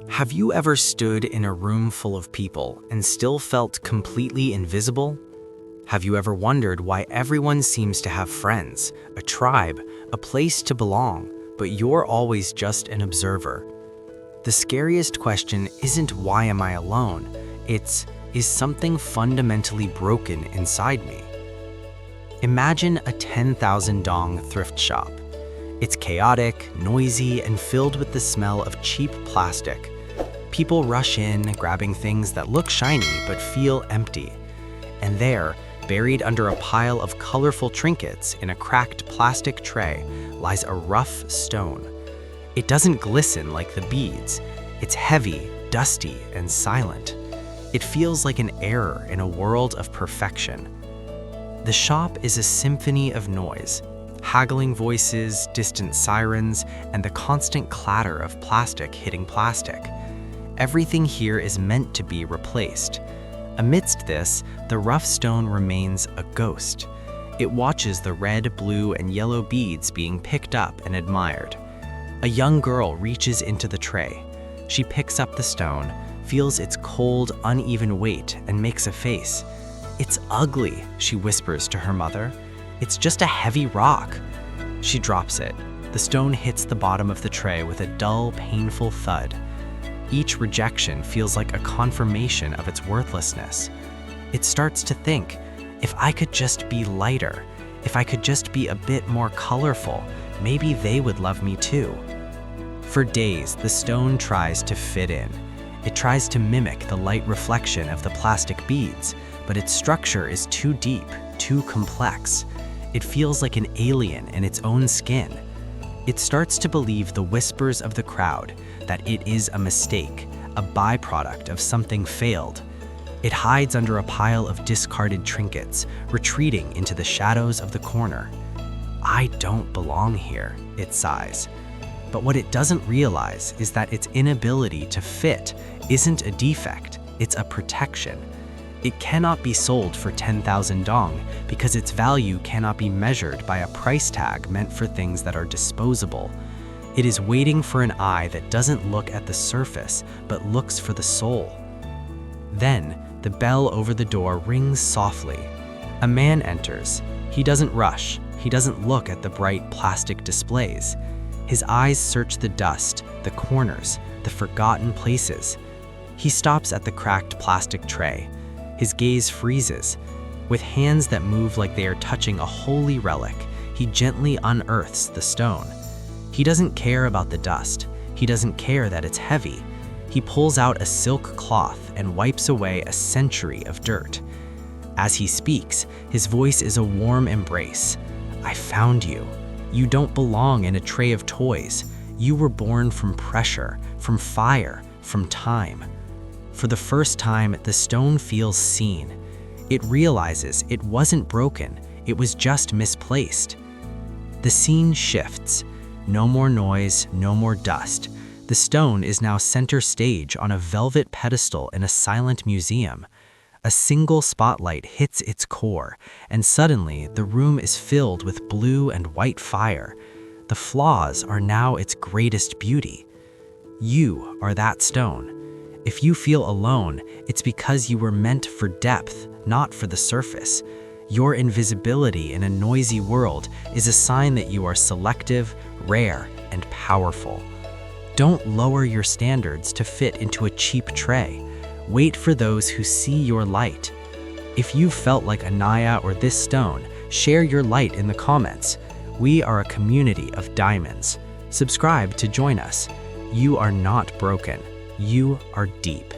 Have you ever stood in a room full of people and still felt completely invisible? Have you ever wondered why everyone seems to have friends, a tribe, a place to belong, but you're always just an observer? The scariest question isn't why am I alone, it's is something fundamentally broken inside me? Imagine a 10,000 dong thrift shop. It's chaotic, noisy, and filled with the smell of cheap plastic. People rush in, grabbing things that look shiny but feel empty. And there, buried under a pile of colorful trinkets in a cracked plastic tray, lies a rough stone. It doesn't glisten like the beads. It's heavy, dusty, and silent. It feels like an error in a world of perfection. The shop is a symphony of noise. Haggling voices, distant sirens, and the constant clatter of plastic hitting plastic. Everything here is meant to be replaced. Amidst this, the rough stone remains a ghost. It watches the red, blue, and yellow beads being picked up and admired. A young girl reaches into the tray. She picks up the stone, feels its cold, uneven weight, and makes a face. "It's ugly," she whispers to her mother. "It's just a heavy rock." She drops it. The stone hits the bottom of the tray with a dull, painful thud. Each rejection feels like a confirmation of its worthlessness. It starts to think, if I could just be lighter, if I could just be a bit more colorful, maybe they would love me too. For days, the stone tries to fit in. It tries to mimic the light reflection of the plastic beads, but its structure is too deep, too complex. It feels like an alien in its own skin. It starts to believe the whispers of the crowd, that it is a mistake, a byproduct of something failed. It hides under a pile of discarded trinkets, retreating into the shadows of the corner. "I don't belong here," it sighs. But what it doesn't realize is that its inability to fit isn't a defect, it's a protection. It cannot be sold for 10,000 dong because its value cannot be measured by a price tag meant for things that are disposable. It is waiting for an eye that doesn't look at the surface, but looks for the soul. Then, the bell over the door rings softly. A man enters. He doesn't rush. He doesn't look at the bright plastic displays. His eyes search the dust, the corners, the forgotten places. He stops at the cracked plastic tray. His gaze freezes. With hands that move like they are touching a holy relic, he gently unearths the stone. He doesn't care about the dust. He doesn't care that it's heavy. He pulls out a silk cloth and wipes away a century of dirt. As he speaks, his voice is a warm embrace. "I found you. You don't belong in a tray of toys. You were born from pressure, from fire, from time." For the first time, the stone feels seen. It realizes it wasn't broken, it was just misplaced. The scene shifts. No more noise, no more dust. The stone is now center stage on a velvet pedestal in a silent museum. A single spotlight hits its core, and suddenly the room is filled with blue and white fire. The flaws are now its greatest beauty. You are that stone. If you feel alone, it's because you were meant for depth, not for the surface. Your invisibility in a noisy world is a sign that you are selective, rare, and powerful. Don't lower your standards to fit into a cheap tray. Wait for those who see your light. If you felt like Anaya or this stone, share your light in the comments. We are a community of diamonds. Subscribe to join us. You are not broken. You are deep.